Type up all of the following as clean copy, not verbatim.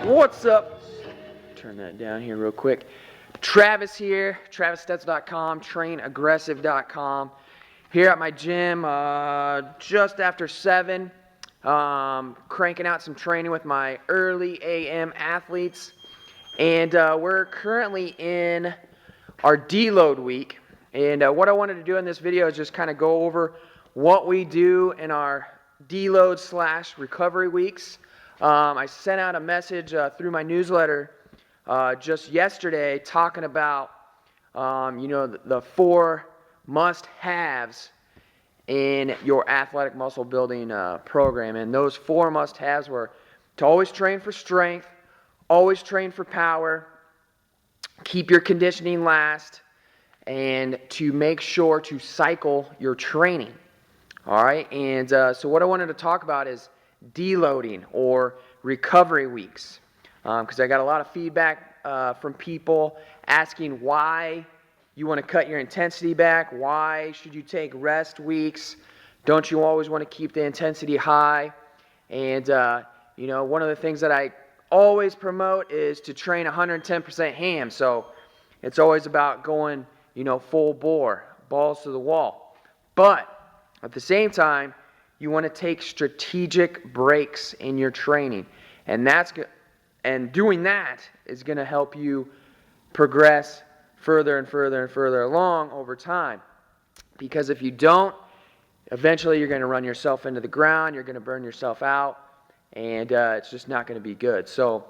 What's up? Turn that down here real quick. Travis here, TravisStetzel.com, TrainAggressive.com. Here at my gym, just after 7, cranking out some training with my early AM athletes. And we're currently in our deload week. And what I wanted to do in this video is just kind of go over what we do in our deload / recovery weeks. I sent out a message through my newsletter just yesterday talking about the 4 must-haves in your athletic muscle building program. And those 4 must-haves were to always train for strength, always train for power, keep your conditioning last, and to make sure to cycle your training. All right, and so what I wanted to talk about is deloading or recovery weeks, because I got a lot of feedback from people asking why you want to cut your intensity back, why should you take rest weeks, don't you always want to keep the intensity high? And one of the things that I always promote is to train 110% ham, so it's always about going full bore, balls to the wall. But at the same time, you want to take strategic breaks in your training, and doing that is going to help you progress further and further and further along over time. Because if you don't, eventually you're going to run yourself into the ground, you're going to burn yourself out, and it's just not going to be good. So,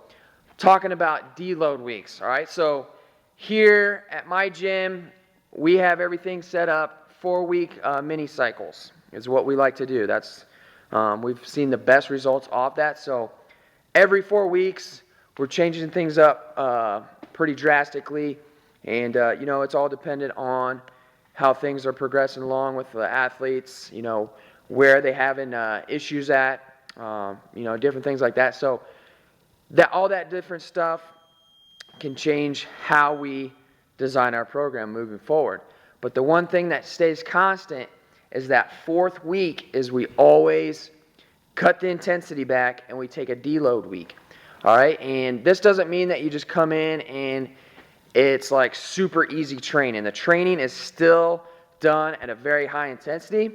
talking about deload weeks, all right? So, here at my gym, we have everything set up 4-week mini cycles is what we like to do. That's we've seen the best results off that. So every 4 weeks, we're changing things up pretty drastically, and it's all dependent on how things are progressing along with the athletes. Where they having issues at, different things like that. So all that different stuff can change how we design our program moving forward. But the one thing that stays constant is that 4th week is we always cut the intensity back and we take a deload week. All right, and this doesn't mean that you just come in and it's like super easy training. The training is still done at a very high intensity,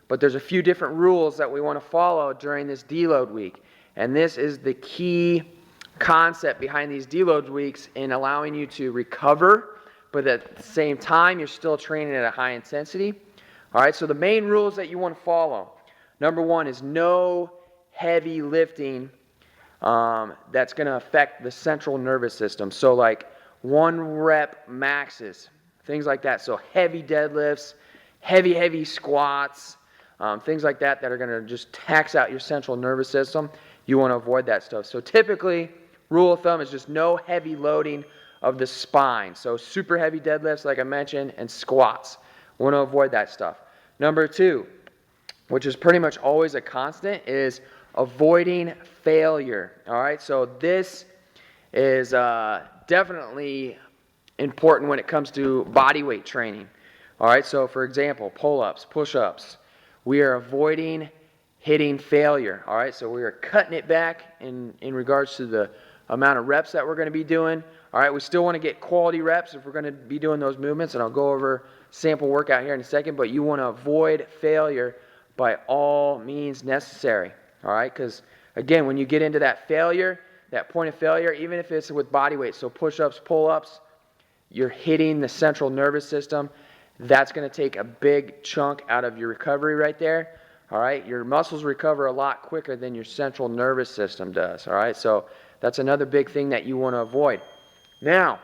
but there's a few different rules that we want to follow during this deload week. And this is the key concept behind these deload weeks in allowing you to recover, but at the same time, you're still training at a high intensity. All right, so the main rules that you want to follow. Number 1 is no heavy lifting that's going to affect the central nervous system. So like 1 rep maxes, things like that. So heavy deadlifts, heavy squats, things like that are going to just tax out your central nervous system. You want to avoid that stuff. So typically, rule of thumb is just no heavy loading of the spine. So super heavy deadlifts, like I mentioned, and squats. We want to avoid that stuff. Number 2, which is pretty much always a constant, is avoiding failure. All right, so this is definitely important when it comes to body weight training. All right, so for example, pull-ups, push-ups. We are avoiding hitting failure. All right, so we are cutting it back in regards to the amount of reps that we're going to be doing. All right, we still want to get quality reps if we're going to be doing those movements, and I'll go over sample workout here in a second, but you want to avoid failure by all means necessary. All right, because again, when you get into that failure, that point of failure, even if it's with body weight, so push-ups, pull-ups, you're hitting the central nervous system. That's going to take a big chunk out of your recovery right there. All right, your muscles recover a lot quicker than your central nervous system does. All right, so that's another big thing that you want to avoid. Now,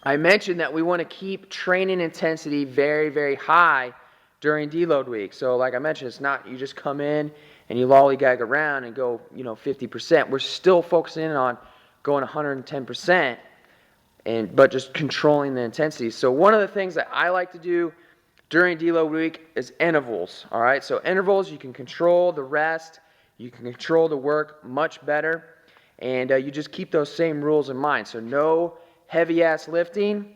I mentioned that we want to keep training intensity very, very high during deload week. So like I mentioned, it's not you just come in and you lollygag around and go 50%. We're still focusing on going 110%, but just controlling the intensity. So one of the things that I like to do during deload week is intervals. All right, so intervals, you can control the rest, you can control the work much better, and you just keep those same rules in mind. So no heavy-ass lifting,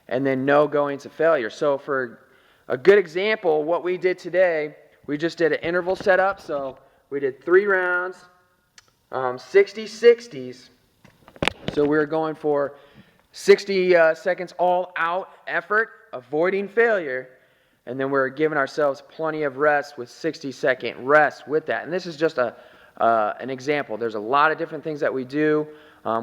and then no going to failure. So for a good example, what we did today, we just did an interval setup. So we did 3 rounds, 60-60s, So we're going for 60 seconds all out effort, avoiding failure, and then we're giving ourselves plenty of rest with 60-second rest with that. And this is just an example. There's a lot of different things that we do.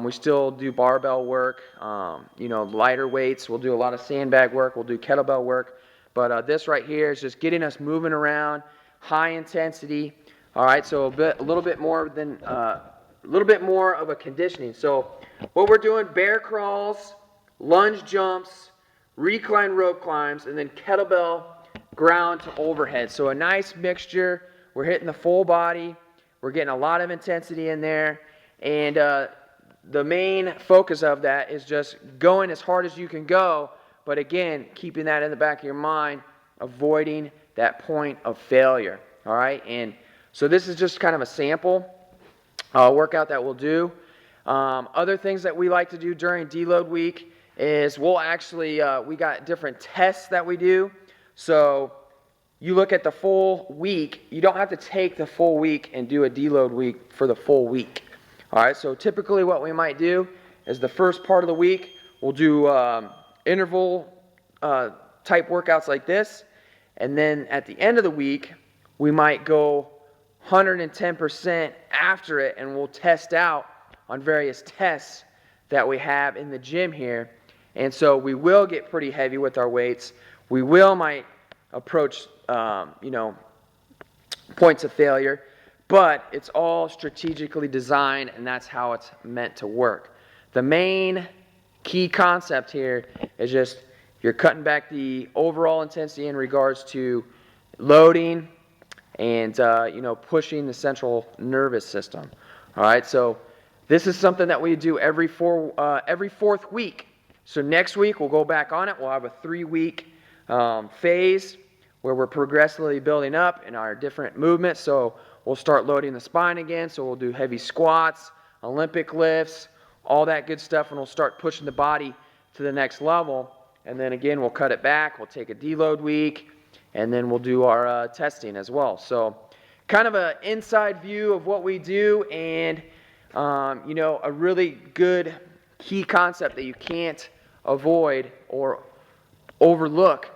We still do barbell work, lighter weights. We'll do a lot of sandbag work. We'll do kettlebell work. But this right here is just getting us moving around, high intensity. All right, so a little bit more of a conditioning. So what we're doing: bear crawls, lunge jumps, recline rope climbs, and then kettlebell ground to overhead. So a nice mixture. We're hitting the full body. We're getting a lot of intensity in there, and the main focus of that is just going as hard as you can go, but again, keeping that in the back of your mind, avoiding that point of failure. All right, and so this is just kind of a sample workout that we'll do. Other things that we like to do during deload week is we'll actually, we got different tests that we do. So you look at the full week. You don't have to take the full week and do a deload week for the full week. All right, so typically what we might do is the first part of the week, we'll do interval type workouts like this. And then at the end of the week, we might go 110% after it, and we'll test out on various tests that we have in the gym here. And so we will get pretty heavy with our weights. We might approach, points of failure, but it's all strategically designed, and that's how it's meant to work. The main key concept here is just you're cutting back the overall intensity in regards to loading and pushing the central nervous system. All right, so this is something that we do every fourth week. So next week we'll go back on it. We'll have a 3-week phase where we're progressively building up in our different movements. So we'll start loading the spine again. So we'll do heavy squats, Olympic lifts, all that good stuff, and we'll start pushing the body to the next level. And then again, we'll cut it back. We'll take a deload week, and then we'll do our testing as well. So kind of an inside view of what we do, and a really good key concept that you can't avoid or overlook,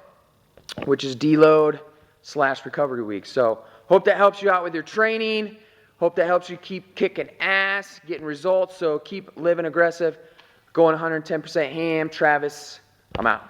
which is deload/recovery week. So hope that helps you out with your training. Hope that helps you keep kicking ass, getting results. So keep living aggressive, going 110% ham. Travis, I'm out.